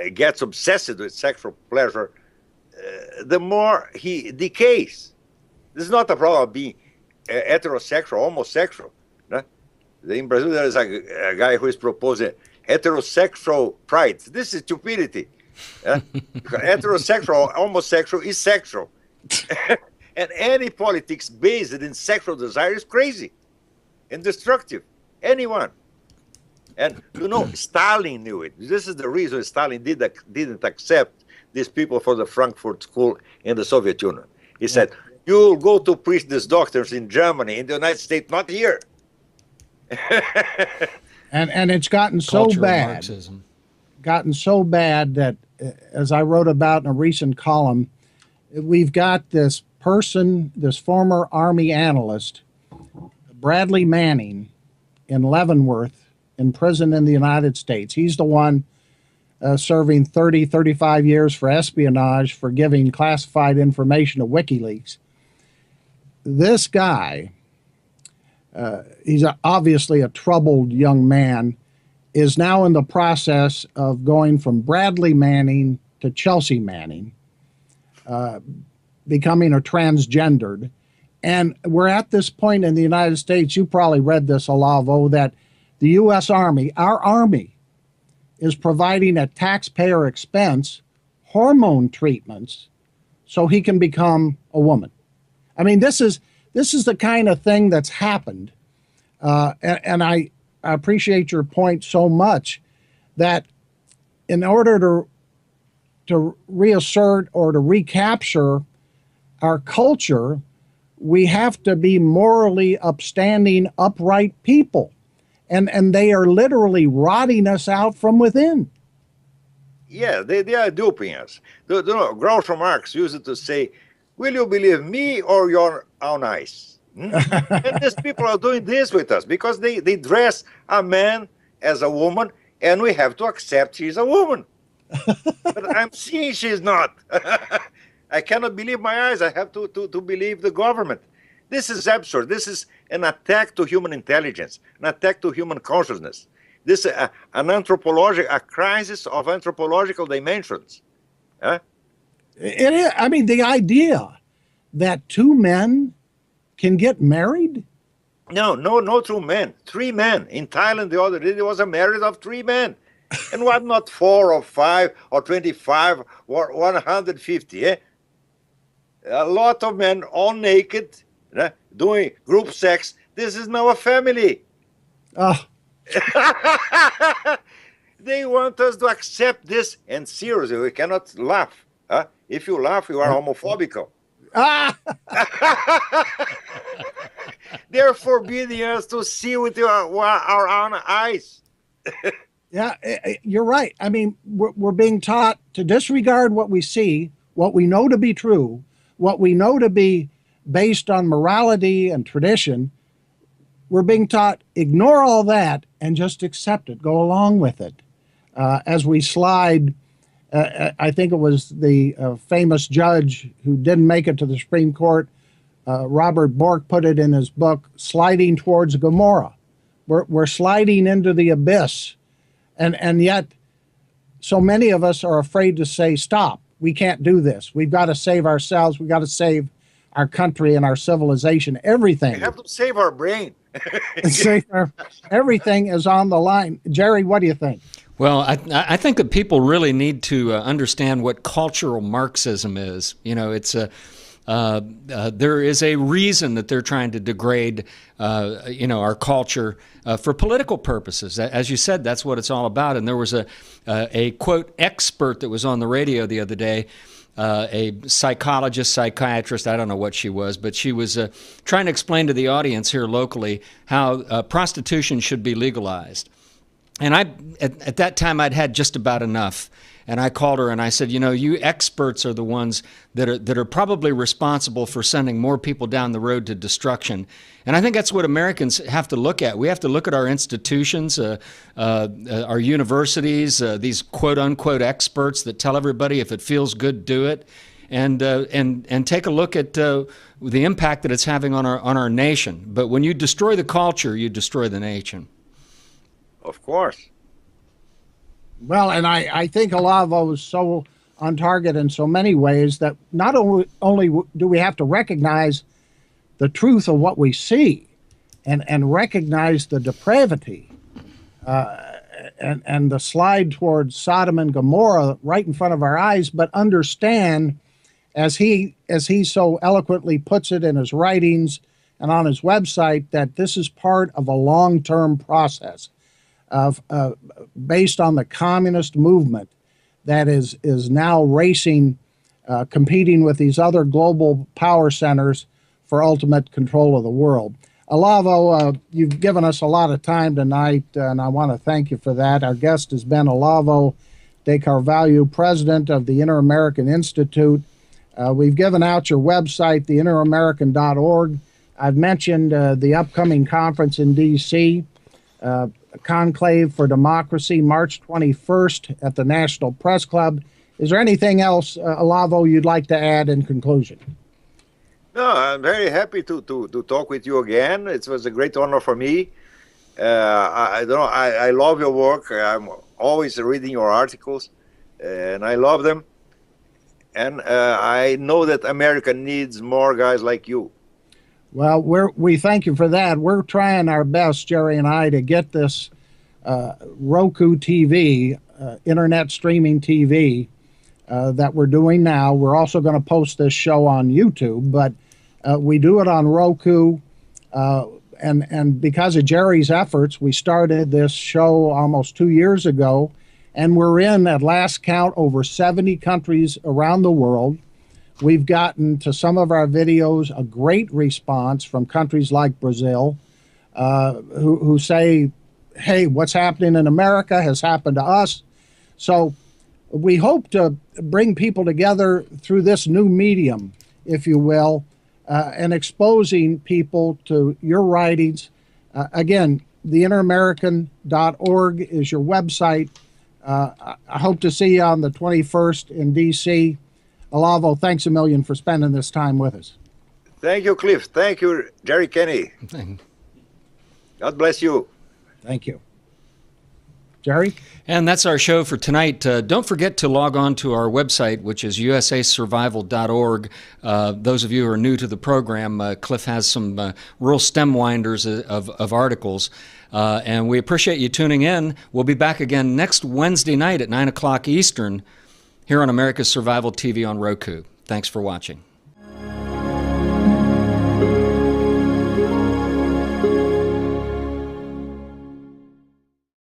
gets obsessed with sexual pleasure, the more he decays. This is not a problem of being heterosexual, homosexual. No? In Brazil, there is a guy who is proposing heterosexual pride. This is stupidity. Heterosexual, homosexual is sexual. And any politics based in sexual desire is crazy and destructive. Anyone. And, you know, Stalin knew it. This is the reason Stalin didn't accept these people for the Frankfurt School in the Soviet Union. He said, you'll go to preach these doctrines in Germany, in the United States, not here. and it's gotten so bad. Marxism. Gotten so bad that, as I wrote about in a recent column, we've got this person, this former Army analyst, Bradley Manning in Leavenworth in prison in the United States. He's the one serving 30, 35 years for espionage for giving classified information to WikiLeaks. This guy, he's obviously a troubled young man, is now in the process of going from Bradley Manning to Chelsea Manning, becoming a transgendered. And we're at this point in the United States, you probably read this, Olavo, that the U.S. Army, our Army, is providing at taxpayer expense hormone treatments so he can become a woman. I mean, this is the kind of thing that's happened. And I appreciate your point so much that in order to reassert or to recapture our culture, we have to be morally upstanding, upright people. And they are literally rotting us out from within. Yeah, they are duping us. Groucho Marx used to say, will you believe me or your own eyes? And these people are doing this with us because they dress a man as a woman, and we have to accept she's a woman. But I'm seeing she's not. I cannot believe my eyes. I have to believe the government. This is absurd. This is an attack to human intelligence, an attack to human consciousness. This is a crisis of anthropological dimensions. Huh? It is. I mean, the idea that two men can get married? No, two men. 3 men. In Thailand the other day, there was a marriage of 3 men. And what, not 4 or 5 or 25 or 150, eh? A lot of men, all naked, doing group sex. This is now a family. Oh. They want us to accept this, and seriously, we cannot laugh. Huh? If you laugh, you are homophobic. Ah! They're forbidding us to see with our own eyes. Yeah, you're right. I mean, we're being taught to disregard what we see, what we know to be true, what we know to be based on morality and tradition. We're being taught, ignore all that and just accept it, go along with it. As we slide, I think it was the famous judge who didn't make it to the Supreme Court, Robert Bork, put it in his book, Sliding Towards Gomorrah. We're sliding into the abyss. And yet, so many of us are afraid to say, stop, we can't do this. We've got to save ourselves. We've got to save our country and our civilization, everything. We have to save our brain. Everything is on the line. Jerry, what do you think? Well, I think that people really need to understand what cultural Marxism is. You know, it's there is a reason that they're trying to degrade, our culture for political purposes. As you said, that's what it's all about. And there was a quote expert that was on the radio the other day, a psychologist, psychiatrist, I don't know what she was, but she was trying to explain to the audience here locally how prostitution should be legalized. And at that time, I'd had just about enough. And I called her and I said, you experts are the ones that are probably responsible for sending more people down the road to destruction. And I think that's what Americans have to look at. We have to look at our institutions, our universities, these quote unquote experts that tell everybody if it feels good, do it, and take a look at the impact that it's having on our nation. But when you destroy the culture, you destroy the nation. Of course. Well, and I think Olavo is so on target in so many ways that not only do we have to recognize the truth of what we see and recognize the depravity and the slide towards Sodom and Gomorrah right in front of our eyes, but understand, as he so eloquently puts it in his writings and on his website, that this is part of a long-term process of based on the communist movement that is now racing, competing with these other global power centers for ultimate control of the world. Olavo, you've given us a lot of time tonight, and I want to thank you for that. Our guest has been Olavo de Carvalho, president of the Inter-American Institute. We've given out your website, theinteramerican.org. I've mentioned the upcoming conference in D.C., Conclave for Democracy, March 21st at the National Press Club. Is there anything else, Olavo, you'd like to add in conclusion? No, I'm very happy to talk with you again. It was a great honor for me. I don't know. I love your work. I'm always reading your articles, and I love them. And I know that America needs more guys like you. Well, we thank you for that. We're trying our best, Jerry and I, to get this Roku TV, internet streaming TV, that we're doing now. We're also going to post this show on YouTube, but we do it on Roku. And because of Jerry's efforts, we started this show almost 2 years ago, and we're in, at last count, over 70 countries around the world. We've gotten to some of our videos a great response from countries like Brazil, who say, hey, what's happening in America has happened to us. So we hope to bring people together through this new medium, if you will, and exposing people to your writings. Again, theinteramerican.org is your website. I hope to see you on the 21st in D.C. Olavo, thanks a million for spending this time with us. Thank you, Cliff. Thank you, Jerry Kenny. God bless you. Thank you. Jerry? And that's our show for tonight. Don't forget to log on to our website, which is usasurvival.org. Those of you who are new to the program, Cliff has some real stem winders of articles. And we appreciate you tuning in. We'll be back again next Wednesday night at 9 o'clock Eastern here on America's Survival TV on Roku. Thanks for watching.